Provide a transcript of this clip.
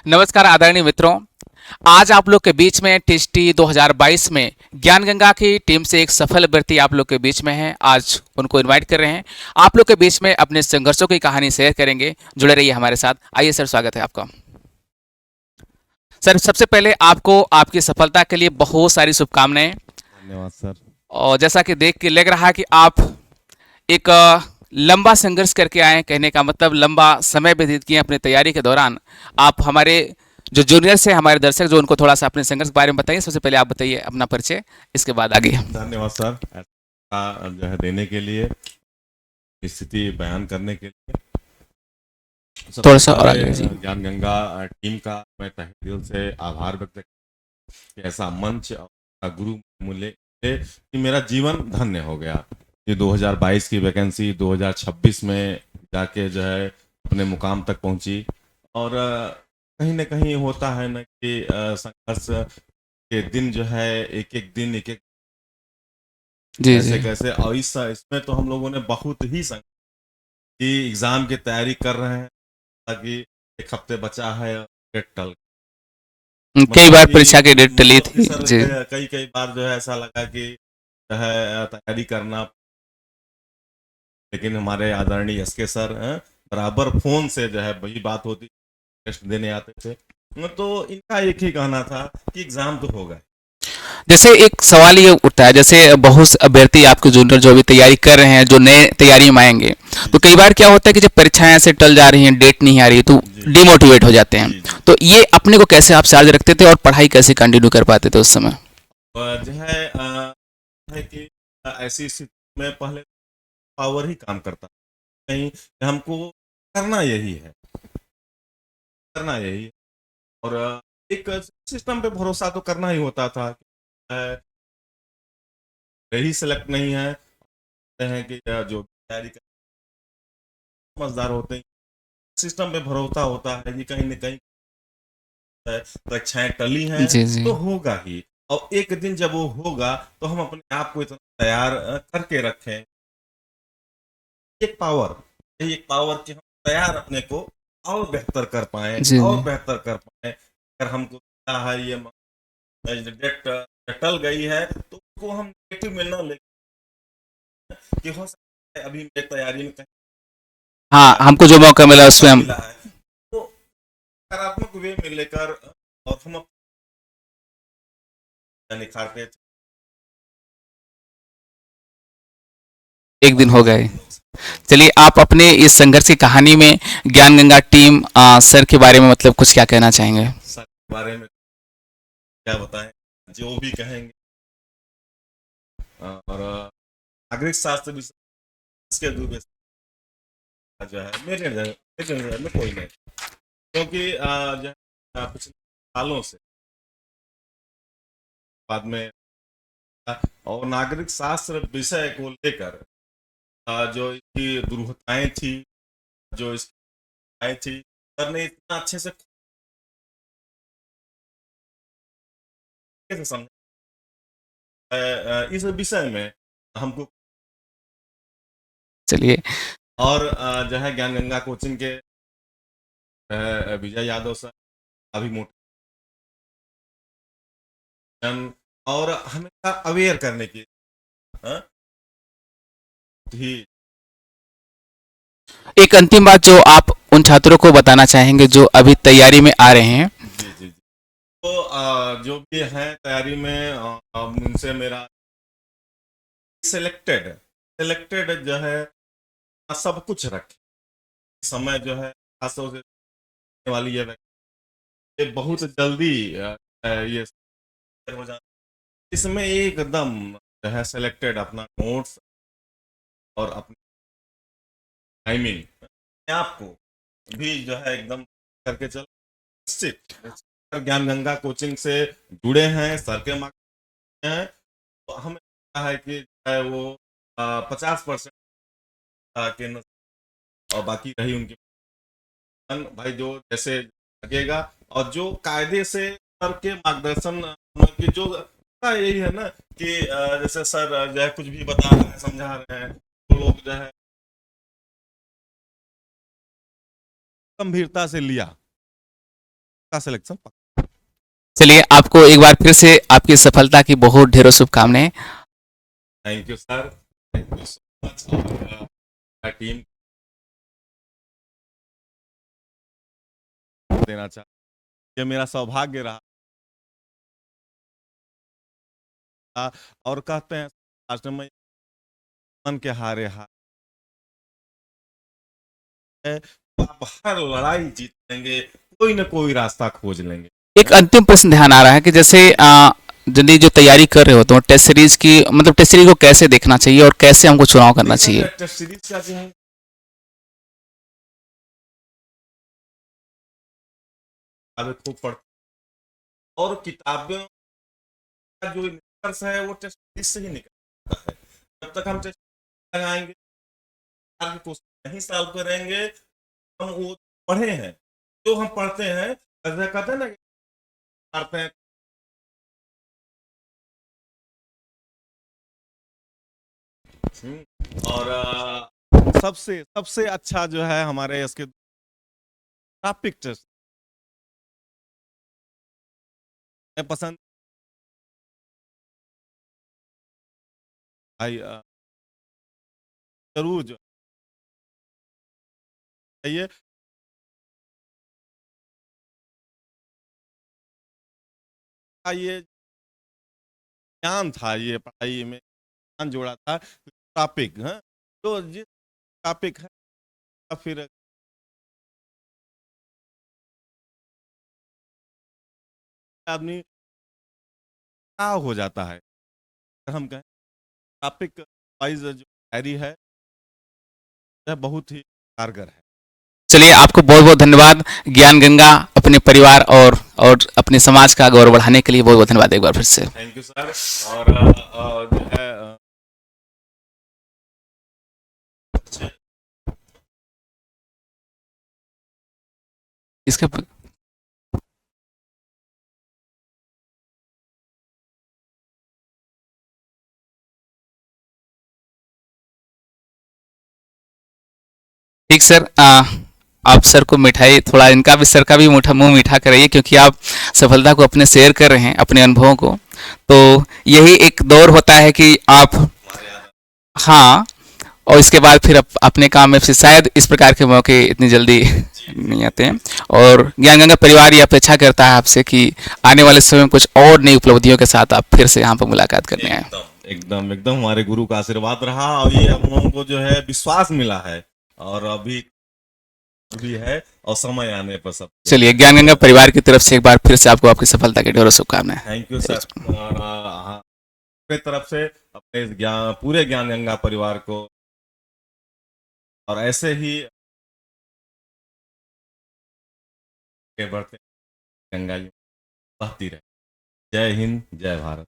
नमस्कार आदरणीय मित्रों। आज आप लोग के बीच में टेस्टी 2022 में ज्ञान गंगा की टीम से एक सफल अभ्यर्थी आप लोग के बीच में है। आज उनको इनवाइट कर रहे हैं। आप लोग के बीच में अपने संघर्षों की कहानी शेयर करेंगे। जुड़े रहिए हमारे साथ। आइए सर, स्वागत है आपका। सर, सबसे पहले आपको आपकी सफलता के लिए बहुत सारी शुभकामनाएं। धन्यवाद सर। और जैसा कि देख के लग रहा है कि आप एक लंबा संघर्ष करके आए हैं। कहने का मतलब लंबा समय व्यतीत किए अपनी तैयारी के दौरान। आप हमारे जो जूनियर्स हैं, हमारे दर्शक जो, उनको थोड़ा सा अपने संघर्ष के बारे में बताइए। सबसे पहले आप बताइए अपना परिचय, इसके बाद आगे। धन्यवाद सर ऐसा जो है देने के लिए, स्थिति बयान करने के लिए। थोड़ा सबसे सा और आगे पहले जी। ज्ञान गंगा टीम का मैं तहे दिल से आभार व्यक्त करता हूं कि ऐसा मंच और गुरु मिले कि मेरा जीवन धन्य हो गया। ये 2022 की वैकेंसी 2026 में जाके जो है अपने मुकाम तक पहुंची। और कहीं ना कहीं होता है ना कि संघर्ष के दिन जो है एक एक दिन एक एक जी कैसे जी। कैसे, और इसमें तो हम लोगों ने बहुत ही कि एग्जाम की तैयारी कर रहे हैं ताकि एक हफ्ते बचा है और डेट टल, कई बार परीक्षा की डेट टली मतलब कि थी सर जी। कई कई बार जो है ऐसा लगा कि जो है तैयारी करना, लेकिन हमारे आदरणीय एसके सर बराबर फोन से जो है वही बात होती, टेस्ट देने आते थे। तो इनका एक ही कहना था कि एग्जाम तो होगा। जैसे एक सवाल ये उठता है, जैसे बहुत से अभ्यर्थी आपके जूनियर जो अभी तैयारी कर रहे हैं, जो नए तैयारी में आएंगे, जी तो कई बार क्या होता है कि जब परीक्षाएं ऐसे टल जा रही हैं, डेट नहीं आ रही, तो जी डिमोटिवेट हो जाते हैं। जी जी। तो ये अपने को कैसे आप चार्ज रखते थे और पढ़ाई कैसे कंटिन्यू कर पाते थे उस समय? जो है कि ऐसी स्थिति में पहले पावर ही काम करता, नहीं हमको करना यही है, करना यही है। और एक सिस्टम पे भरोसा तो करना ही होता था। यही सेलेक्ट नहीं है, हैं कि जो तैयारी कर समझदार होते हैं, सिस्टम पे भरोसा होता है कि कहीं न कहीं परीक्षाएं टली हैं जी जी। तो होगा ही। और एक दिन जब वो होगा तो हम अपने आप को इतना तैयार करके रखें। एक पावर, यही एक पावर कि हम तैयार अपने को और बेहतर कर पाए, जी और जी। बेहतर कर पाए। अगर हमको क्या है ये डेट टल गई है तो उसको हम नेगेटिव में न ले कि हो सकता है अभी मेरी तैयारी में कहीं हाँ, हमको जो मौका मिला मौका उसमें हम। मिला है, तो सकारात्मक वे में लेकर और हम अपना निखारते एक दिन और हो गए। चलिए, आप अपने इस संघर्ष की कहानी में ज्ञान गंगा टीम सर के बारे में मतलब कुछ क्या कहना चाहेंगे? सर के बारे में क्या बताएं, जो भी कहेंगे। और नागरिक शास्त्र भी इसके दुबे जो है मेरे नजर में कोई नहीं, क्योंकि जो है पिछले सालों से बाद में और नागरिक शास्त्र विषय को लेकर जो इसकी दुर्घटनाएं थी, जो इसकी आए थी, सर ने इतना अच्छे से समझा इस विषय में हमको। चलिए। और जो है ज्ञान गंगा कोचिंग के विजय यादव सर अभी मोटिवेशन और हमेशा अवेयर करने की हाँ, ही। एक अंतिम बात जो आप उन छात्रों को बताना चाहेंगे जो अभी तैयारी में आ रहे हैं। जी जी जी। तो जो भी है तैयारी में उनसे मेरा सिलेक्टेड सिलेक्टेड जो है सब कुछ रखे। समय जो है खासतौर से आने वाली ये बहुत जल्दी ये हो जाए, इसमें एकदम जो है सिलेक्टेड अपना नोट्स और अपनी टाइमिंग आपको भी जो है एकदम करके चल निश्चित। ज्ञान गंगा कोचिंग से जुड़े हैं, सर के मार्ग हैं, तो हमें लगता है कि जो है वो 50% के और बाकी रही उनकी भाई जो जैसे लगेगा। और जो कायदे से सर के मार्गदर्शन की जो यही है ना कि जैसे सर जो है कुछ भी बता रहे हैं, समझा रहे हैं, तो लोग जो है गंभीरता से लिया। का सिलेक्शन। चलिए, आपको एक बार फिर से आपकी सफलता की बहुत ढेरों शुभकामनाएं। Thank you sir, thank you so much. और टीम देना चाह, ये मेरा सौभाग्य रहा। और कहते हैं लास्ट में मन के हारे हार है, तो आप हर लड़ाई जीत लेंगे, कोई ना कोई रास्ता खोज लेंगे। एक अंतिम प्रश्न ध्यान आ रहा है कि जैसे यदि जो तैयारी कर रहे हो तो टेस्ट सीरीज की, मतलब टेस्ट सीरीज को कैसे देखना चाहिए और कैसे हमको चुनाव करना चाहिए? टेस्ट सीरीज का जो है किताबें खूब पढ़, और किताबों का जो निष्कर्ष है वो टेस्ट सीरीज से ही निकलता है। जब तक हम टेस्ट लगाएंगे, आगे क्वेश्चन नहीं सॉल्व करेंगे, हम वो पढ़े हैं, जो हम पढ़ते हैं, ऐसा कहते हैं ना, पढ़ते हैं। और सबसे सबसे अच्छा जो है हमारे इसके टॉपिक टेस्ट मैं पसंद भाई, जरूर जो है ये ज्ञान था, ये पढ़ाई में ज्ञान जोड़ा था। टॉपिक है तो जिस टॉपिक है फिर आदमी क्या हो जाता है। अगर हम कहें टॉपिक वाइज जो डायरी है यह बहुत ही कारगर है। चलिए, आपको बहुत बहुत धन्यवाद। ज्ञान गंगा अपने परिवार और अपने समाज का गौरव बढ़ाने के लिए बहुत बहुत धन्यवाद एक बार फिर से। Thank you sir. और जो है इसका ठीक सर, आप सर को मिठाई थोड़ा, इनका भी, सर का भी मीठा, मुंह मीठा कराइए, क्योंकि आप सफलता को अपने शेयर कर रहे हैं, अपने अनुभवों को। तो यही एक दौर होता है कि आप, हाँ, और इसके बाद फिर अपने काम में फिर शायद इस प्रकार के मौके इतनी जल्दी नहीं आते हैं। और ज्ञान गंगा परिवार ये अपेक्षा करता है आपसे कि आने वाले समय में कुछ और नई उपलब्धियों के साथ आप फिर से यहाँ पर मुलाकात करने आए। एकदम एकदम एकदम हमारे गुरु का आशीर्वाद रहा, और ये हम लोगों को जो है विश्वास मिला है, और अभी भी है, और समय आने पर सब। चलिए, ज्ञान गंगा परिवार की तरफ से एक बार फिर से आपको आपकी सफलता की ढेरों शुभकामनाएं। Thank you sir. अपने तरफ से अपने ज्ञान, पूरे ज्ञान गंगा परिवार को, और ऐसे ही बढ़ते गंगा बहती रहे। जय हिंद, जय भारत।